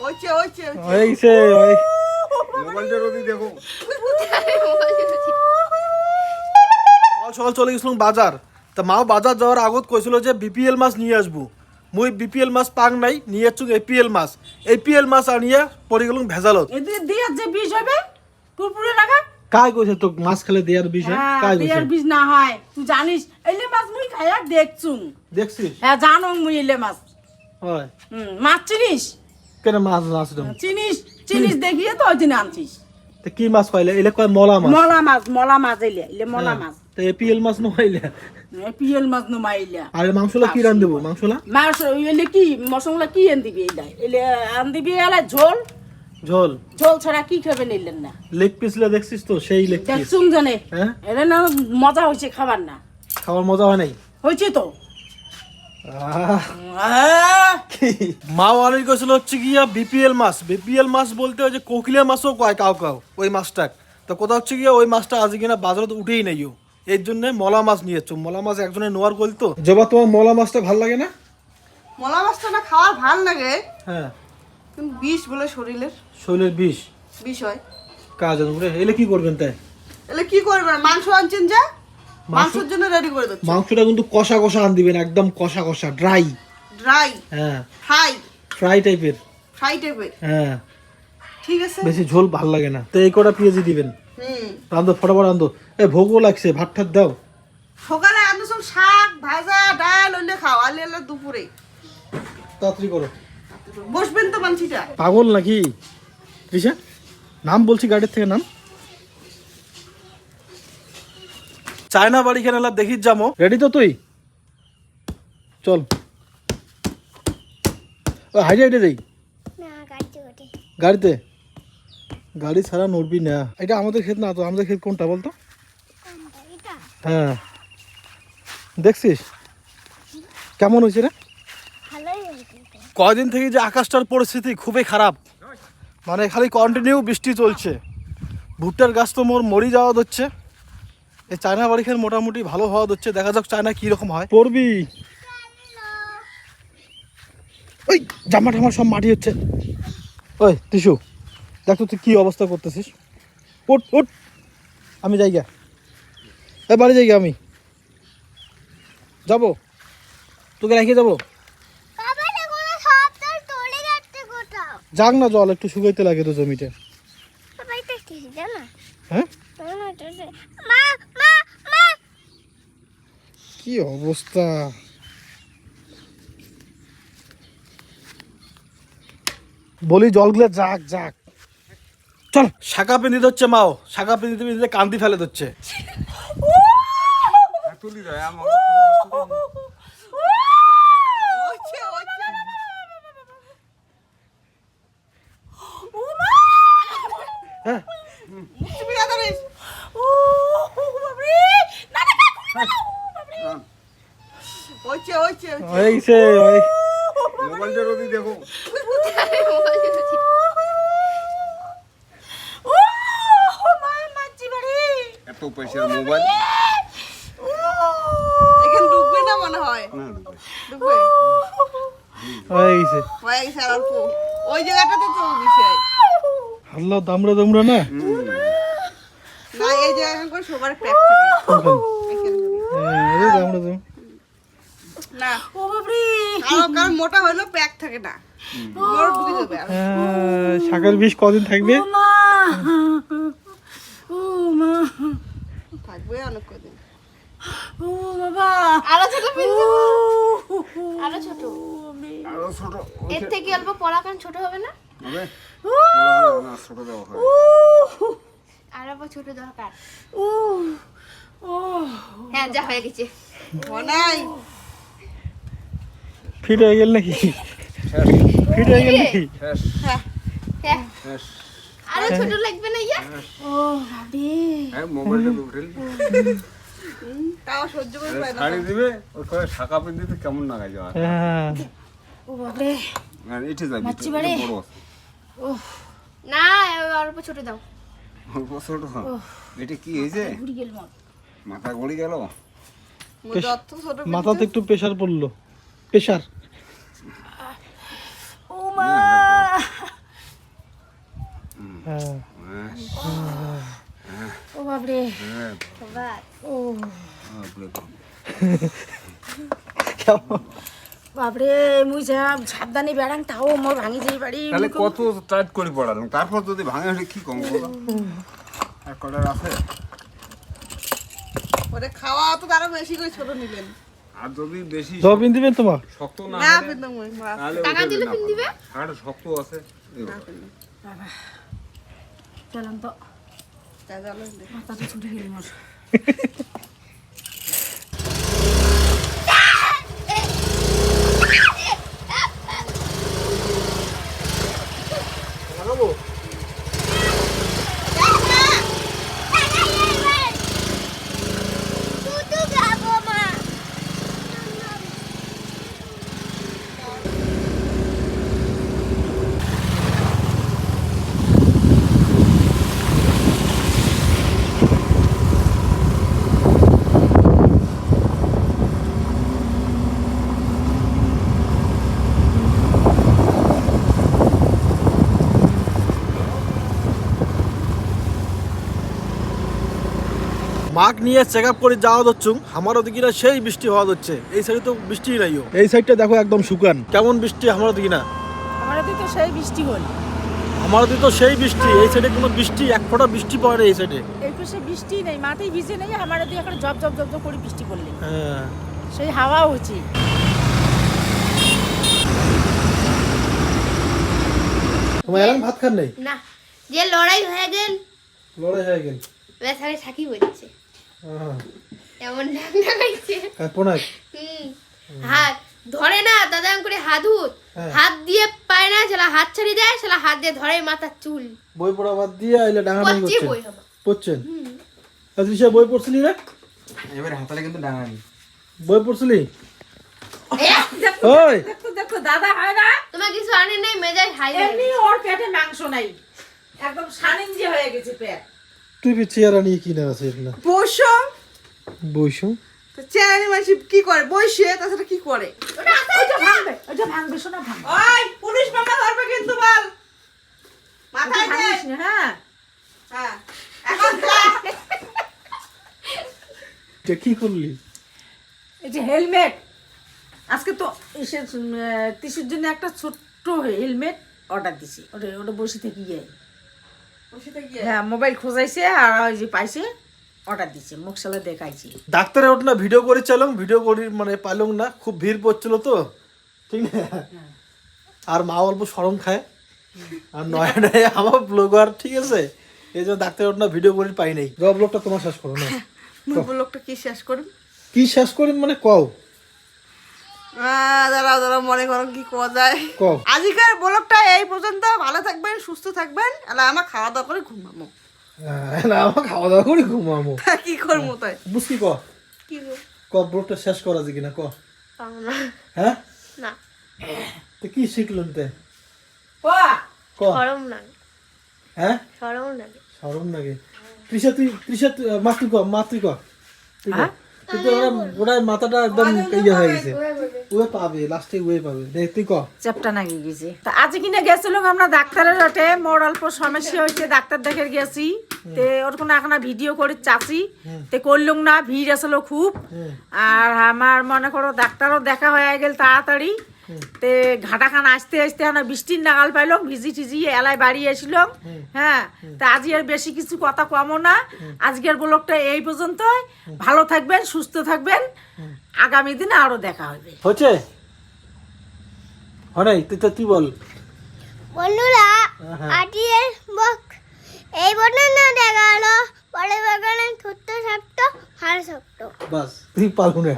ওইছে ওইছে ওইছে ওই মোবাইলটা রবি দেখো। সকাল সকাল চলে গেছিলাম বাজার। তা মাও বাজার যাওয়ার আগত কইছিল যে বিপিএল মাছ নিয়ে আসবো। মুই বিপিএল মাছ পাং নাই, নিয়ে আসছুক এপিএল মাছ। এপিএল মাছ আনিয়া পড়ে গেলুম ভেজালত। এদি দিয়ে যে বিষ হবে কুরকুরে লাগা কাই কইছে তো মাছ খেলে দেয়ার বিষয়? কাই কইছে? দেয়ার বিষ না হয় তুই জানিস এলে মাছ মুই খাইয়া দেখছুম। দেখছিস? হ্যাঁ জানো মুই এলে মাছ। হয় মাছ চিনিস? কেন মাছ না আছে? চিনিস চিনিস দেখিয়ে তো ওই দিন আনছিস। তো কি মাছ কইলে? এলে কয় মলা মাছ। মলা মাছ এলে এলে মলা মাছ। তো এপিএল মাছ নইলে পিএল মাছ নমাইলা। আর মাংসলা কি রান দেব? মাংসলা মাছ এলে কি মশলা কি আন দিবি এই এলে আন দিবি এলে ঝোল ঝোল। ঝোল ছাড়া কি খাবে নিলেন না? লেগ পিসলা দেখছিস তো? সেই লেগ পিস। দেখছুম জানে হ্যাঁ এলে না মজা হয়েছে খাবার না? খাবার মজা হয় নাই? হয়েছে তো। মাও অনেক গেছিল হচ্ছে গিয়া বিপিএল মাছ। বিপিএল মাছ বলতে ওই যে কোকিলা মাছও কয় কাউ কাউ ওই মাছটা। তো কোথা হচ্ছে গিয়া ওই মাছটা আজ কিনা বাজারে উঠেই নাই। এর জন্য মলা মাছ নিয়েছো। মলা মাছ একজনের নোয়ার গোল তো। জবা তোমার মলা মাছটা ভাল লাগে না? মলা মাছটা না খাওয়ার ভাল লাগে, হ্যাঁ কিন্তু বিষ বলে শরীরের শরীরের বিষ বিষ হয়। কাজ এলে কি করবেন তাই? এলে কি করবেন? মাংস আনছেন যা মাংসের জন্য রেডি করে দিচ্ছি। মাংসটা কিন্তু কষা কষা আন দিবেন, একদম কষা কষা ড্রাই। ড্রাই? হ্যাঁ ফ্রাই ফ্রাই টাইপের। ফ্রাই টাইপের? হ্যাঁ ঠিক আছে। বেশি ঝোল ভাল লাগে না। তো এই কটা পেঁয়াজি দিবেন। রান্ধো ফটাফট রান্ধো। এ ভোগও লাগছে, ভাত ঠাত দাও। সকালে আনছো সব শাক ভাজা ডাল হইলে খাও, আলে এলে দুপুরে তাড়াতাড়ি করো। বসবেন তো মানছিটা। পাগল নাকি ত্রিশা? নাম বলছি গাড়ির থেকে নাম। চায়না বাড়ি খেলা দেখিস যাবো। রেডি তো তুই? চল হাইটে হাইটে যাই। গাড়িতে? গাড়ি ছাড়া নড়বি না। এটা আমাদের ক্ষেত না তো। আমাদের ক্ষেত কোনটা বলতো? হ্যাঁ দেখছিস কেমন হয়েছে রে? কয়দিন থেকে যে আকাশটার পরিস্থিতি খুবই খারাপ। মানে খালি কন্টিনিউ বৃষ্টি চলছে। ভুট্টার গাছ তো মরি যাওয়া হচ্ছে। এই চায়না বাড়ি খেয়ে মোটামুটি ভালো হওয়া হচ্ছে। দেখা যাক চায়না কীরকম হয়। পড়বি ওই জামা টামা সব মাটি হচ্ছে। ওই টিসু দেখ তো তুই কী অবস্থা করতেছিস। উঠ উঠ, আমি যাই গা। বাড়ি যাই গা, আমি যাবো, তোকে রেখে যাবো। যাক না, জল একটু শুকাইতে লাগে তো জমিতে। হ্যাঁ কি অবস্থা। বলি জলগুলো যাক যাক। চল শাখা পেঁধি হচ্ছে মাও। শাখা পেঁধিতে পেঁধিতে কান্দি ফেলে দিচ্ছে। মোবাইলটা রবি দেখো। এত পয়সার মোবাইল এখানে ঢুকবে না মনে হয়। ঢুকবে ওই জায়গাটাতে তো বিষয়। হাল্লা দামড়া দামড়া না। না এই জায়গা করে সবার প্যাক থাকে। দামড়া দাম না ও বাবরে কারণ মোটা হইলো প্যাক থাকে না। মোর বুঝি যাবে। শাকের বিষ কদিন থাকবে? ও মা থাকবে অনেক কদিন। ও বাবা আরো ছোট পিন্টু, আরো ছোট, আরো ছোট। এর থেকে অল্প পরাকান ছোট হবে না? হবে না, ছোট দেওয়া হয়। আর অল্প ছোট দরকার। ও ও হ্যাঁ যা হয়ে গেছে। মনাই ফিট হয়ে গেল নাকি? ফিট হয়ে গেল নাকি? হ্যাঁ আরো ছোট লাগবে না ইয়া? ও বাবা হ্যাঁ মোবাইলটা উঠেল। তাও সহ্য করে পায় না। শাড়ি দিবে ওই করে শাখা পেঁধিতে কেমন না গায় যাওয়ার। হ্যাঁ ও বাবা আর এটি যাবি মাছি বাড়ে। বড় ও না অল্প ছোট দাও। অল্প ছোট। এটা কি হয়েছে? ঘুরে গেল মত মাথা গড়ি গেল। যত ছোট মাথাতে একটু প্রেশার পড়লো। প্রেশার হ্যাঁ ও বাপরে হ্যাঁ বাবা ও কেমন বাপরে মুই যা সাবধানে বেড়াং তাও মোর ভাঙি যাই বাড়ি তাহলে কত টাইট করে পড়ালাম তারপর যদি ভাঙে হলে কি কম করবো আর কটার আছে ওরে খাওয়া তো তারা বেশি করে ছোট নিলেন আর যদি বেশি জব পিন দিবেন তোমার শক্ত না না হলে কিন্তু মই মাছ তাহলে টাকা উঠে দিলে না পিন দিবে? আর শক্ত আছে এই না বাবা। কিন্তু চলাম তো যা জানো দে। মাথাটা ছুটে গেল মোর লাগাবো মাগ নিয়ে চেক আপ করে যাওয়া হচ্ছে আমার ওদিকে না সেই বৃষ্টি হওয়া হচ্ছে এই সাইডে তো বৃষ্টি নাইও এই সাইডটা দেখো একদম শুকান কেমন বৃষ্টি আমার ওদিকে না আমার তো সেই বৃষ্টি হল আমার ওদিকে তো সেই বৃষ্টি এই সাইডে কোনো বৃষ্টি এক ফোঁটা বৃষ্টি পড়ে না এই সাইডে এই পাশে বৃষ্টি নেই মাঠেই ভিজে নেই আমার দিয়ে এখন জব জব জব জব করে বৃষ্টি পড়লে হ্যাঁ সেই হাওয়া হচ্ছে তোমার এরকম ভাত খান নেই না যে লড়াই হয়ে গেল লড়াই হয়ে গেল বেচারে সাকি বলছে হ্যাঁ এমন নাক লাগাইছে পোনাক হাত ধরে না দাদা করে হাত হুত হ্যাঁ। হাত দিয়ে পায় না সেলা হাত ছাড়ি দেয় সেলা হাত দিয়ে ধরে মাথার চুল বই পড়া বাদ দিয়ে আইলে ডাঙা নাই পচে করছেন বই হবা পড়ছেন আজকে বই পড়ছিলি না এবার হাতালে কিন্তু ডাঙানি বই পড়ছিলি ওই দেখো দেখো দাদা হয় না তোমার কিছু আনে নাই মেজাজ হাই এমনি ওর পেটে মাংস নাই একদম সানিঞ্জি হয়ে গেছে পেট তুই চেয়ারা নিয়ে কিনে আছে এগুলা বসো বইসু তো চেয়ারি মাসি কি করে বসে তাছাড়া কি করে ওইটা ভাঙবে শোনা ভাঙবে ওই পুলিশ মামা ধরবে কিন্তু বল মাথায় দে ভাঙিস না, হ্যাঁ হ্যাঁ এখন যা। এটা কি করলি এই যে হেলমেট আজকে তো তিসির জন্য একটা ছোট্ট হেলমেট অর্ডার দিছি ওটা ওটা বসে থেকে গিয়ে বসে থেকে হ্যাঁ মোবাইল খোঁজাইছে আর ওই যে পাইছে অর্ডার দিছে মুখ সালে দেখাইছি ডাক্তারে ওটা না ভিডিও করে চালাম ভিডিও করি মানে পাইলাম না খুব ভিড় পড়ছিল তো ঠিক না আর মা অল্প সরম খায় আর নয় নয় আমার ব্লগার ঠিক আছে এই জন্য ডাক্তার ওটা না ভিডিও করে পাই নাই জব ব্লগটা তোমার শেষ করো না মুখ লোকটা কি শেষ করুন কি শেষ করি মানে কও দাঁড়াও দাঁড়াও মনে করো কি করা যায় কও আজকের ব্লগটা এই পর্যন্ত ভালো থাকবেন সুস্থ থাকবেন আর আমার খাওয়া দাওয়া করে ঘুমাবো না আমার খাওয়া দাওয়া করে ঘুমাবো তা কি করবো তাই বুঝকি ক কি গো ক ব্লগটা শেষ করা যায় কিনা ক পাবো না হ্যাঁ না তো কি শিখলেন তে ক শরম না হ্যাঁ শরম লাগে সরম লাগে তৃষা মাতৃ ক তুই ক কিন্তু ওরা মাথাটা একদম ইয়ে হয়ে গেছে ওয়ে পাবে লাস্টে ওয়ে পাবে দেখ তুই ক চ্যাপটা নাকি গেছে তা আজ কিনে গেছিলাম আমরা ডাক্তারের ওটে মোর অল্প সমস্যা হয়েছে ডাক্তার দেখে গেছি তে ওর কোনো এখন ভিডিও করে চাচি তে করলুম না ভিড় আসলো খুব আর আমার মনে করো ডাক্তারও দেখা হয়ে গেল তাড়াতাড়ি তে ঘাটাখান আসতে আসতে আমরা বৃষ্টির নাগাল পাইলাম ভিজি টিজি এলাই বাড়ি এসিলাম হ্যাঁ তা আজ আর বেশি কিছু কথা কমও না আজকের ব্লগটা এই পর্যন্ত ভালো থাকবেন সুস্থ থাকবেন আগামী দিনে আরো দেখা হবে হচ্ছে হনাই তুই বল বন্ধুরা আজকের ব্লগ এই পর্যন্ত দেখা হলো পরের বাগানে ছোট্ট ছোট্ট ভালো ছোট্ট বাস তুই পারবো না